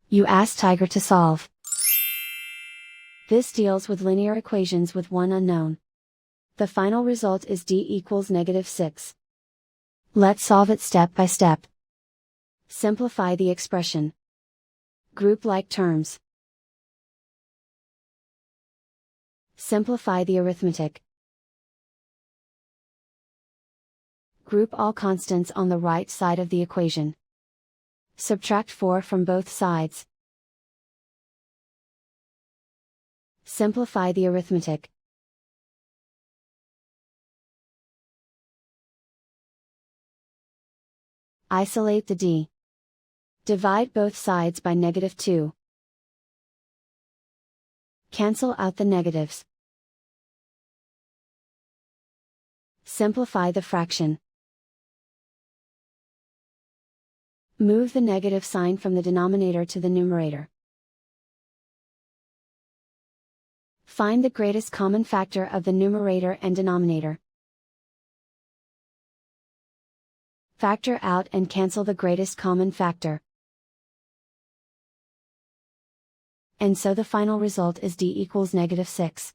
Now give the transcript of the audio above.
You ask Tiger to solve. This deals with linear equations with one unknown. The final result is d equals -6. Let's solve it step by step. Simplify the expression. Group like terms. Simplify the arithmetic. Group all constants on the right side of the equation. Subtract 4 from both sides. Simplify the arithmetic. Isolate the d. Divide both sides by -2. Cancel out the negatives. Simplify the fraction. Move the negative sign from the denominator to the numerator. Find the greatest common factor of the numerator and denominator. Factor out and cancel the greatest common factor. And so the final result is d equals -6.